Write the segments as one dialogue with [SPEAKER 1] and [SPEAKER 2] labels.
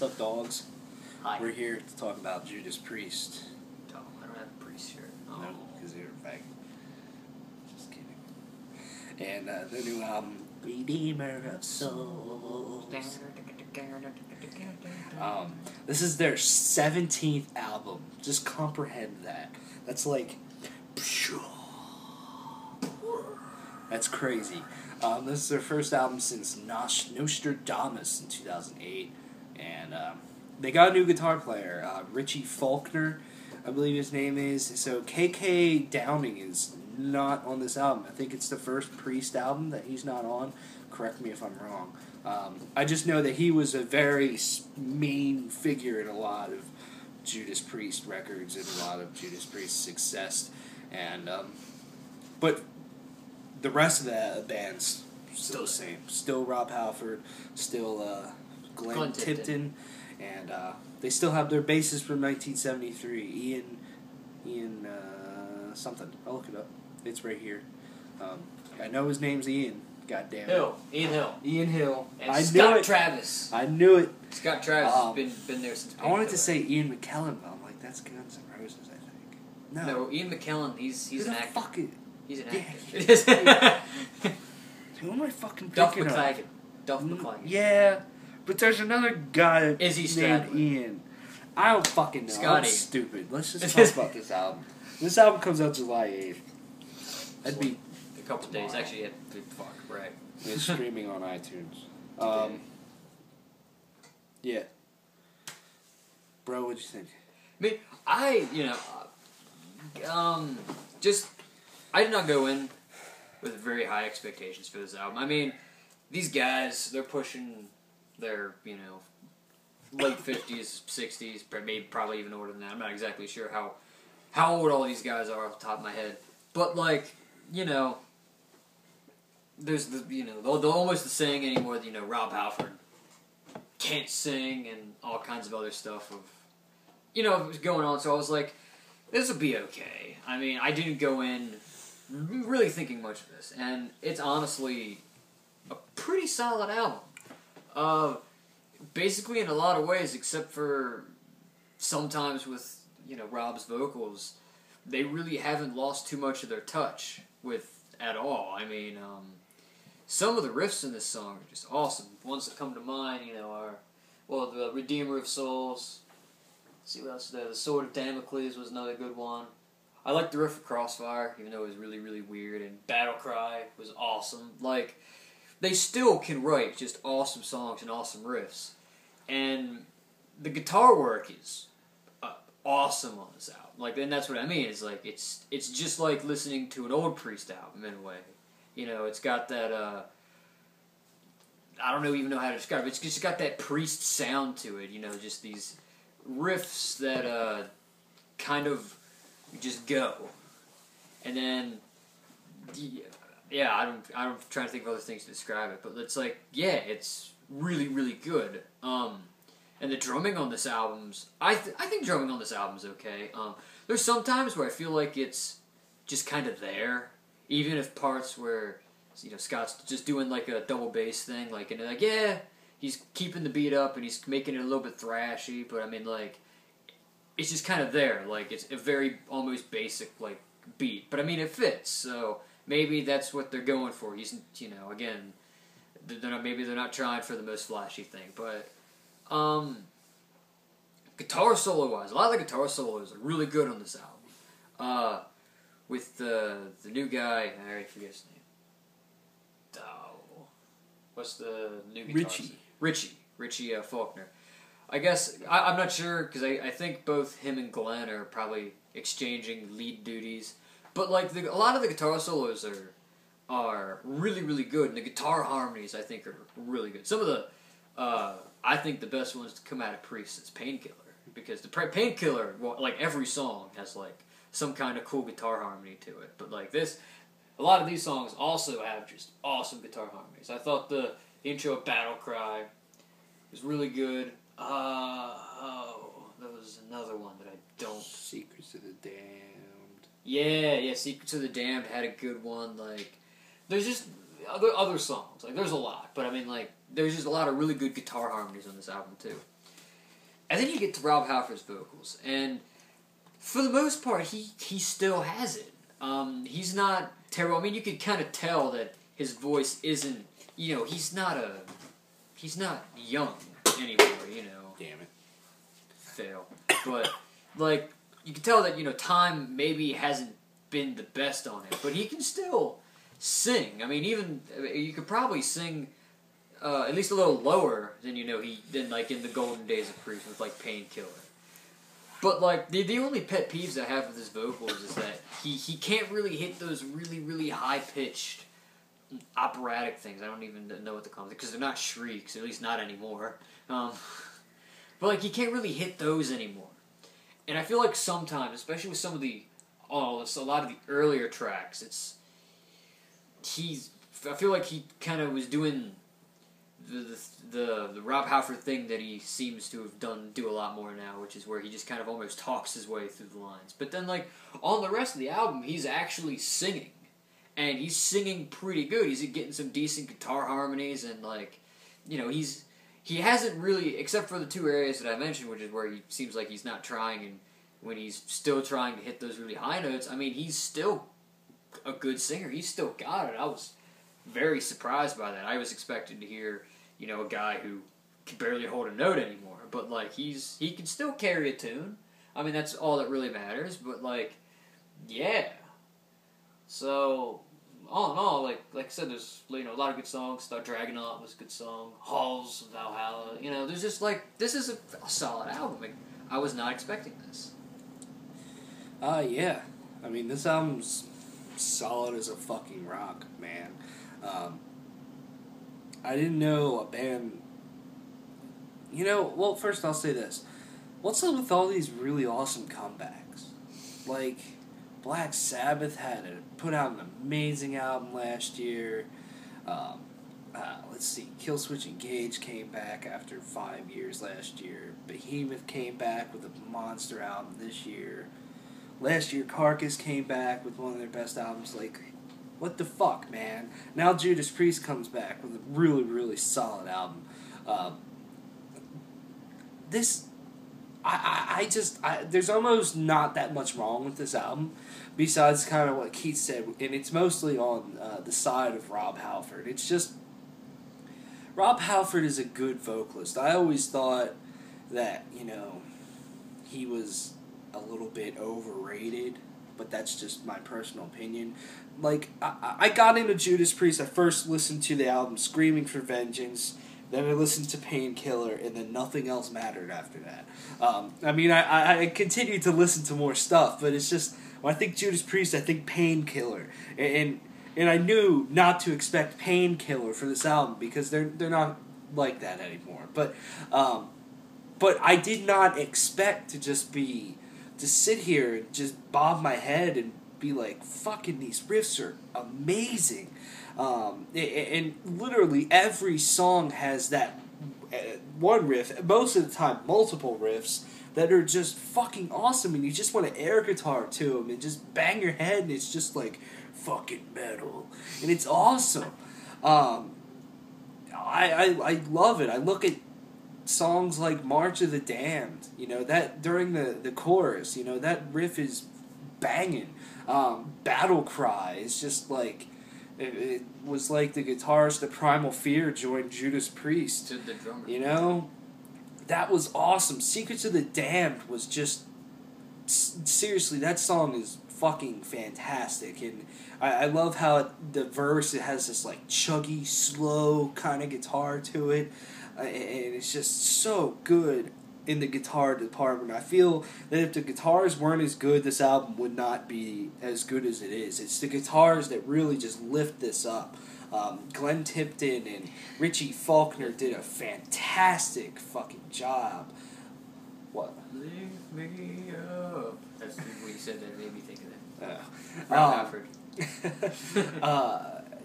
[SPEAKER 1] What's up, dogs?
[SPEAKER 2] Hi.
[SPEAKER 1] We're here to talk about Judas Priest.
[SPEAKER 2] Oh, I don't have a Priest shirt. Oh.
[SPEAKER 1] No, because they're fake. Just kidding. And the new album, Redeemer of Souls. This is their 17th album. Just comprehend that. That's like... That's crazy. This is their first album since Nostradamus in 2008. And they got a new guitar player, Richie Faulkner, I believe his name is. So K.K. Downing is not on this album. I think it's the first Priest album that he's not on. Correct me if I'm wrong. I just know that he was a very main figure in a lot of Judas Priest records and a lot of Judas Priest success. And but the rest of the band's still the same. Still Rob Halford, still Glenn Tipton, and they still have their bassist from 1973, Ian something. I'll look it up. It's right here. I know his name's Ian. Goddamn it. Ian Hill.
[SPEAKER 2] And
[SPEAKER 1] I
[SPEAKER 2] Scott
[SPEAKER 1] knew it.
[SPEAKER 2] Travis.
[SPEAKER 1] I knew it.
[SPEAKER 2] Scott Travis has been there since.
[SPEAKER 1] I wanted to say Ian McKellen, but I'm like, that's Guns N' Roses, I think.
[SPEAKER 2] No, Ian McKellen. He's an actor. He's an actor.
[SPEAKER 1] Yeah. Who am I fucking picking up?
[SPEAKER 2] Duff McClagan.
[SPEAKER 1] Yeah, but there's another guy
[SPEAKER 2] named
[SPEAKER 1] Ian. I don't fucking know.
[SPEAKER 2] Scotty.
[SPEAKER 1] I'm stupid. Let's just talk about this album. This album comes out July 8th. That'd be
[SPEAKER 2] a couple of days. Actually, fuck, right.
[SPEAKER 1] It's streaming on iTunes. Yeah. Bro, what'd you think?
[SPEAKER 2] I did not go in with very high expectations for this album. I mean, these guys, they're pushing their, late 50s, 60s, maybe probably even older than that. I'm not exactly sure how old all these guys are off the top of my head. But, there's they're almost the saying anymore that, Rob Halford can't sing and all kinds of other stuff it was going on. So I was like, this will be okay. I mean, I didn't go in really thinking much of this, and it's honestly a pretty solid album. Basically in a lot of ways, except for sometimes with, Rob's vocals, they really haven't lost too much of their touch at all. I mean, some of the riffs in this song are just awesome. Ones that come to mind, are, the Redeemer of Souls. Let's see what else there. The Sword of Damocles was another good one. I like the riff of Crossfire, even though it was really, really weird. And Battle Cry was awesome. They still can write just awesome songs and awesome riffs. And the guitar work is awesome on this album. And that's what I mean. It's just like listening to an old Priest album in a way. It's got that, I don't even know how to describe it. It's just got that Priest sound to it. Just these riffs that kind of just go. And then, I'm trying to think of other things to describe it, but it's really, really good. And the drumming on this album's, I think drumming on this album's okay. There's some times where I feel like it's just kind of there, even if parts where, Scott's just doing a double bass thing, he's keeping the beat up and he's making it a little bit thrashy, but I mean, it's just kind of there. It's a very almost basic, beat. But I mean, it fits, so maybe that's what they're going for. He's, again, maybe they're not trying for the most flashy thing, but, guitar solo-wise, a lot of the guitar solos are really good on this album. With the new guy, I already forget his name. Oh, what's the new guitarist? Richie Faulkner. I guess, I'm not sure, because I think both him and Glenn are probably exchanging lead duties. But, a lot of the guitar solos are really, really good, and the guitar harmonies, I think, are really good. Some of the, I think the best ones to come out of Priest is Painkiller, because the Painkiller, every song has, some kind of cool guitar harmony to it. But, a lot of these songs also have just awesome guitar harmonies. I thought the intro of Battle Cry was really good. There was another one that I don't...
[SPEAKER 1] Secrets of the Damned.
[SPEAKER 2] Yeah, Secrets of the Damned had a good one. There's just other songs. There's a lot. But, I mean, there's just a lot of really good guitar harmonies on this album, too. And then you get to Rob Halford's vocals, and for the most part, he still has it. He's not terrible. I mean, you could kind of tell that his voice isn't, he's not young anymore,
[SPEAKER 1] Damn it.
[SPEAKER 2] Fail. But, like, you can tell that, time maybe hasn't been the best on him, but he can still sing. I mean, you could probably sing at least a little lower than, than, like, in the golden days of Priest with, like, Painkiller. But, like, the only pet peeves I have with his vocals is that he can't really hit those really, really high-pitched operatic things. I don't even know what to call them, because they're not shrieks, at least not anymore. But, like, he can't really hit those anymore. And I feel like sometimes, especially with some of a lot of the earlier tracks, I feel like he kind of was doing the Rob Halford thing that he seems to have do a lot more now, which is where he just kind of almost talks his way through the lines. But then, like, on the rest of the album, he's actually singing. And he's singing pretty good. He's getting some decent guitar harmonies, and, like, he hasn't really, except for the two areas that I mentioned, which is where he seems like he's not trying, and when he's still trying to hit those really high notes, I mean, he's still a good singer. He's still got it. I was very surprised by that. I was expecting to hear, a guy who can barely hold a note anymore. But, like, he can still carry a tune. I mean, that's all that really matters. But, like, yeah. So, all in all, like I said, there's, a lot of good songs. Start Dragonaut was a good song. Halls, Valhalla. There's just, like, this is a solid album. Like, I was not expecting this.
[SPEAKER 1] Yeah. I mean, this album's solid as a fucking rock, man. I didn't know a band... well, first I'll say this. What's up with all these really awesome comebacks? Like, Black Sabbath put out an amazing album last year. Let's see, Killswitch Engage came back after 5 years last year. Behemoth came back with a monster album this year. Last year, Carcass came back with one of their best albums. Like, what the fuck, man? Now Judas Priest comes back with a really, really solid album. There's almost not that much wrong with this album, besides kind of what Keith said, and it's mostly on the side of Rob Halford. It's just, Rob Halford is a good vocalist. I always thought that, he was a little bit overrated, but that's just my personal opinion. Like, I got into Judas Priest. I first listened to the album Screaming for Vengeance, then I listened to Painkiller, and then nothing else mattered after that. I continued to listen to more stuff, but it's just, when I think Judas Priest, I think Painkiller. And I knew not to expect Painkiller for this album, because they're not like that anymore. But I did not expect to sit here and just bob my head and be like, fucking these riffs are amazing. And literally every song has that one riff, most of the time multiple riffs, that are just fucking awesome, and you just want to air guitar to them and just bang your head, and it's just like fucking metal, and it's awesome. I love it. I look at songs like March of the Damned, that during the chorus, that riff is banging. Battle Cry is just like, it was like the guitarist of Primal Fear joined Judas Priest.
[SPEAKER 2] To the drummer.
[SPEAKER 1] That was awesome. Secrets of the Damned was just, seriously, that song is fucking fantastic. And I love how the verse, it has this like chuggy, slow kind of guitar to it. And it's just so good in the guitar department. I feel that if the guitars weren't as good, this album would not be as good as it is. It's the guitars that really just lift this up. Glenn Tipton and Richie Faulkner did a fantastic fucking job. What?
[SPEAKER 2] Lift me up. That's when you said that, made me think of that. Rob Halford.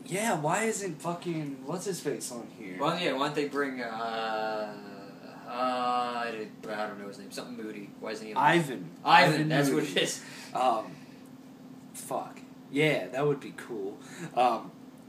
[SPEAKER 1] Yeah, why isn't fucking what's his face on here?
[SPEAKER 2] Well, yeah, why don't they bring I don't know his name. Something Moody. Why isn't he on
[SPEAKER 1] Ivan.
[SPEAKER 2] Ivan, that's
[SPEAKER 1] Moody.
[SPEAKER 2] what it is.
[SPEAKER 1] Fuck. Yeah, that would be cool.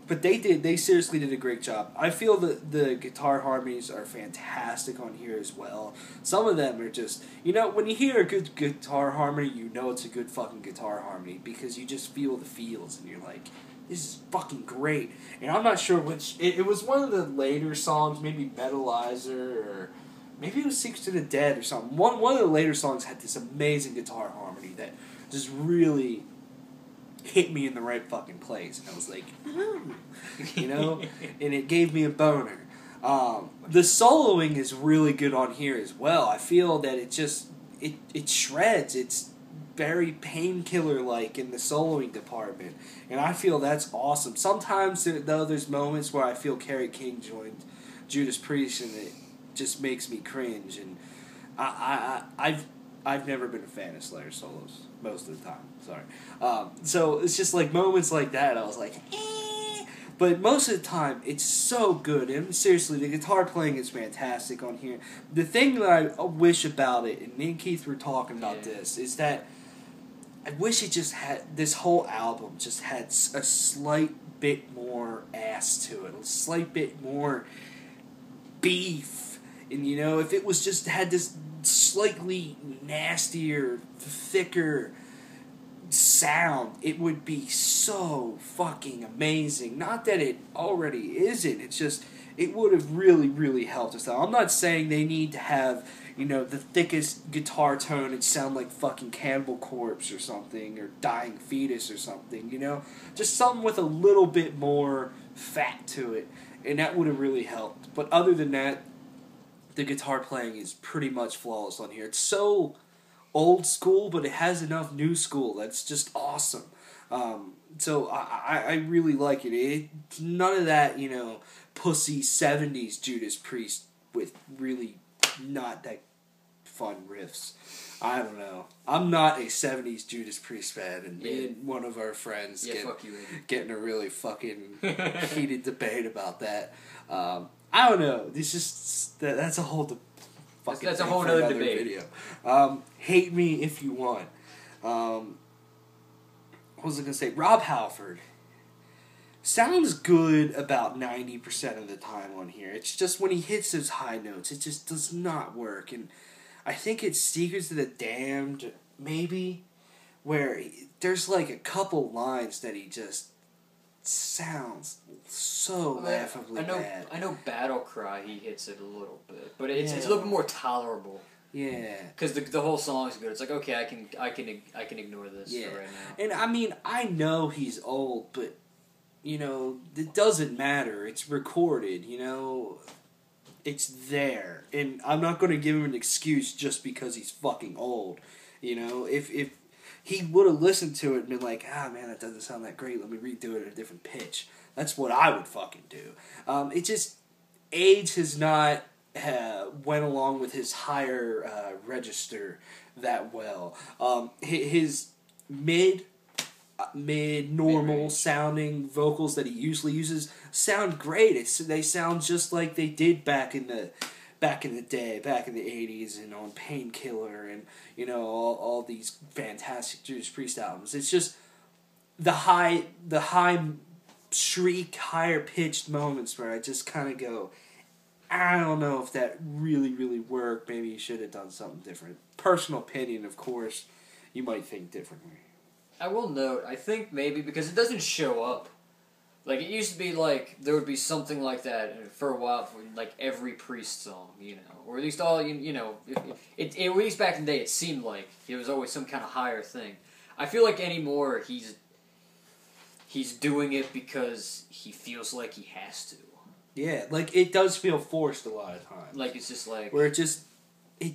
[SPEAKER 1] But they seriously did a great job. I feel that the guitar harmonies are fantastic on here as well. Some of them are just, when you hear a good guitar harmony, you know it's a good fucking guitar harmony because you just feel the feels and you're like, this is fucking great. And I'm not sure which, it was one of the later songs, maybe Metalizer or maybe it was Secrets to the Dead or something. One of the later songs had this amazing guitar harmony that just really hit me in the right fucking place. And I was like, ooh, and it gave me a boner. The soloing is really good on here as well. I feel that it shreds. It's very Painkiller-like in the soloing department. And I feel that's awesome. Sometimes, though, there's moments where I feel Kerry King joined Judas Priest and it just makes me cringe. And I've never been a fan of Slayer solos most of the time. Sorry. So it's just like moments like that. I was like, eh. But most of the time, it's so good. And seriously, the guitar playing is fantastic on here. The thing that I wish about it, and me and Keith were talking about this, is that I wish it just had, this whole album just had a slight bit more ass to it. A slight bit more beef. And, if it was just had this slightly nastier, thicker sound, it would be so fucking amazing. Not that it already isn't, it's just, it would have really, really helped us out. I'm not saying they need to have, the thickest guitar tone and sound like fucking Cannibal Corpse or something, or Dying Fetus or something, Just something with a little bit more fat to it, and that would have really helped. But other than that, the guitar playing is pretty much flawless on here. It's so old school, but it has enough new school that's just awesome. So I really like it. It's none of that, pussy 70s Judas Priest with really not that fun riffs. I don't know. I'm not a 70s Judas Priest fan, and me and one of our friends getting a really fucking heated debate about that. I don't know. This just that's a whole
[SPEAKER 2] that's a whole other debate.
[SPEAKER 1] Video. Hate me if you want. What was I gonna say? Rob Halford sounds good about 90% of the time on here. It's just when he hits those high notes, it just does not work. And I think it's Secrets of the Damned, maybe, where there's like a couple lines that he just sounds so laughably bad.
[SPEAKER 2] I know Battle Cry, he hits it a little bit, but it's a little bit more tolerable.
[SPEAKER 1] Yeah,
[SPEAKER 2] because the whole song is good. It's like, okay, I can ignore this for right now.
[SPEAKER 1] And I mean, I know he's old, but it doesn't matter. It's recorded. It's there, and I'm not going to give him an excuse just because he's fucking old. If he would have listened to it and been like, man, that doesn't sound that great, let me redo it at a different pitch. That's what I would fucking do. It just, age has not went along with his higher register that well. His mid-normal sounding vocals that he usually uses sound great. They sound just like they did back in the day, back in the 80s, and on Painkiller, and all these fantastic Judas Priest albums. It's just the high shriek, higher pitched moments where I just kind of go, I don't know if that really, really worked. Maybe you should have done something different. Personal opinion, of course. You might think differently.
[SPEAKER 2] I will note, I think maybe because it doesn't show up. Like, it used to be like, there would be something like that for a while, for like every Priest song, or at least all, at least back in the day, it seemed like it was always some kind of higher thing. I feel like anymore, he's doing it because he feels like he has to. Yeah,
[SPEAKER 1] like, it does feel forced a lot of times.
[SPEAKER 2] Like, it's just like...
[SPEAKER 1] Where it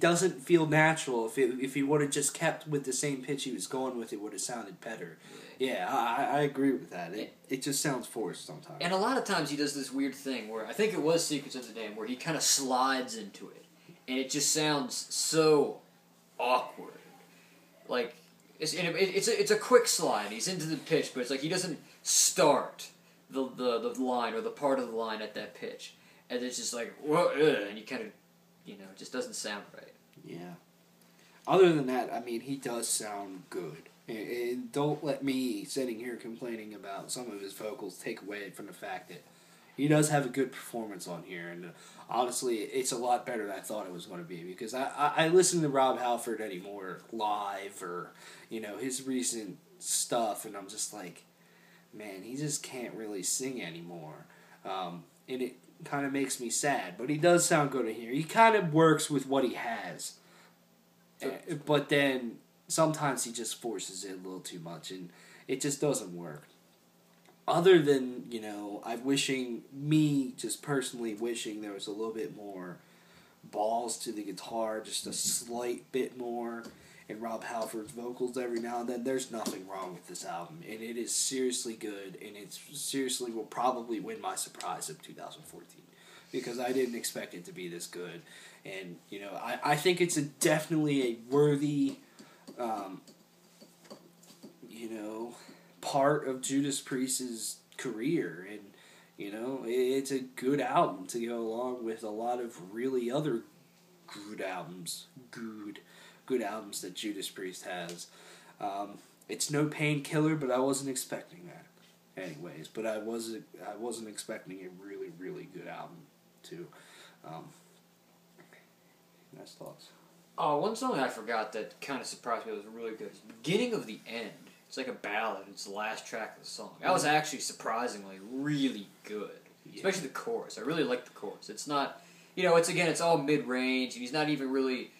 [SPEAKER 1] doesn't feel natural. If he would have just kept with the same pitch he was going with, it would have sounded better. Yeah, I agree with that. It just sounds forced sometimes.
[SPEAKER 2] And a lot of times he does this weird thing where, I think it was Secrets of the Damned, where he kind of slides into it. And it just sounds so awkward. Like, it's a quick slide. He's into the pitch, but it's like he doesn't start the line or the part of the line at that pitch. And it's just like, whoa, and you kind of, it just doesn't sound right.
[SPEAKER 1] Yeah. Other than that, I mean, he does sound good. And don't let me sitting here complaining about some of his vocals take away from the fact that he does have a good performance on here, and honestly, it's a lot better than I thought it was going to be, because I listen to Rob Halford anymore live, or, his recent stuff, and I'm just like, man, he just can't really sing anymore. And it kind of makes me sad, but he does sound good in here. He kind of works with what he has, but then sometimes he just forces it a little too much, and it just doesn't work. Other than, just personally wishing there was a little bit more balls to the guitar, just a slight bit more, and Rob Halford's vocals every now and then, there's nothing wrong with this album. And it is seriously good, and it seriously will probably win my surprise of 2014. Because I didn't expect it to be this good. And, I think it's definitely a worthy, part of Judas Priest's career, and it's a good album to go along with a lot of really other good albums that Judas Priest has. It's no painkiller, but I wasn't expecting that anyways, but I wasn't expecting a really, really good album too. Nice thoughts.
[SPEAKER 2] Oh, one song I forgot that kind of surprised me, was really good. It's Beginning of the End. It's like a ballad. It's the last track of the song. That was actually surprisingly really good. Yeah. Especially the chorus. I really like the chorus. It's not, it's all mid-range, and he's not even really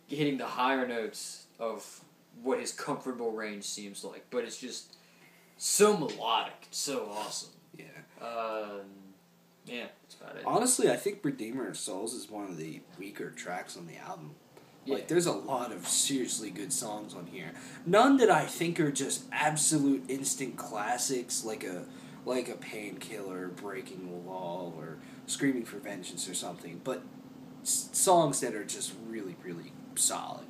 [SPEAKER 2] hitting the higher notes of what his comfortable range seems like. But it's just so melodic. It's so awesome.
[SPEAKER 1] Yeah.
[SPEAKER 2] Yeah, that's about it.
[SPEAKER 1] Honestly, I think Redeemer of Souls is one of the weaker tracks on the album. Yeah. Like, there's a lot of seriously good songs on here. None that I think are just absolute instant classics, like a Painkiller, Breaking the Wall, or Screaming for Vengeance or something, but songs that are just really, really solid,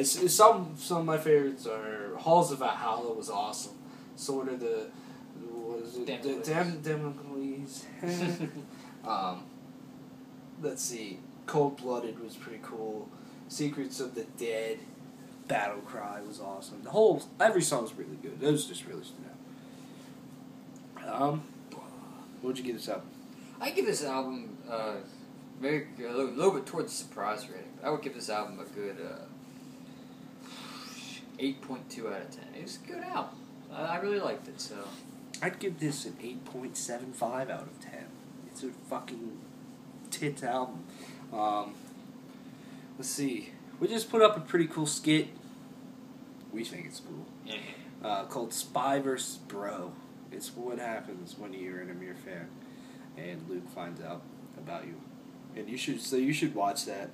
[SPEAKER 1] Some of my favorites are Halls of Valhalla was awesome. Sort of the... Democles. Let's see. Cold Blooded was pretty cool. Secrets of the Dead, Battle Cry was awesome. Every song was really good. Those just really stood out. What'd you give this album?
[SPEAKER 2] I give this album a little bit towards the surprise rating. I would give this album a good 8.2 out of 10. It's a good album. I really liked it, so.
[SPEAKER 1] I'd give this an 8.75 out of 10. It's a fucking tits album. Let's see. We just put up a pretty cool skit. We think it's cool.
[SPEAKER 2] Yeah.
[SPEAKER 1] Called Spy vs. Bro. It's what happens when you're an Amir fan and Luke finds out about you. And you should watch that.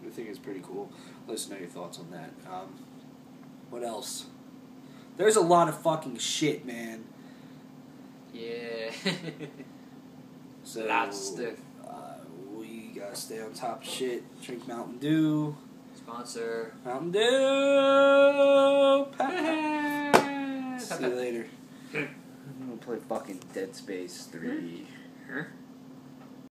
[SPEAKER 1] I think it's pretty cool. Let us know your thoughts on that. What else? There's a lot of fucking shit, man.
[SPEAKER 2] Yeah.
[SPEAKER 1] So,
[SPEAKER 2] lots of stuff.
[SPEAKER 1] We gotta stay on top of shit. Drink Mountain Dew.
[SPEAKER 2] Sponsor.
[SPEAKER 1] Mountain Dew! See you later. I'm gonna play fucking Dead Space 3.
[SPEAKER 2] Huh?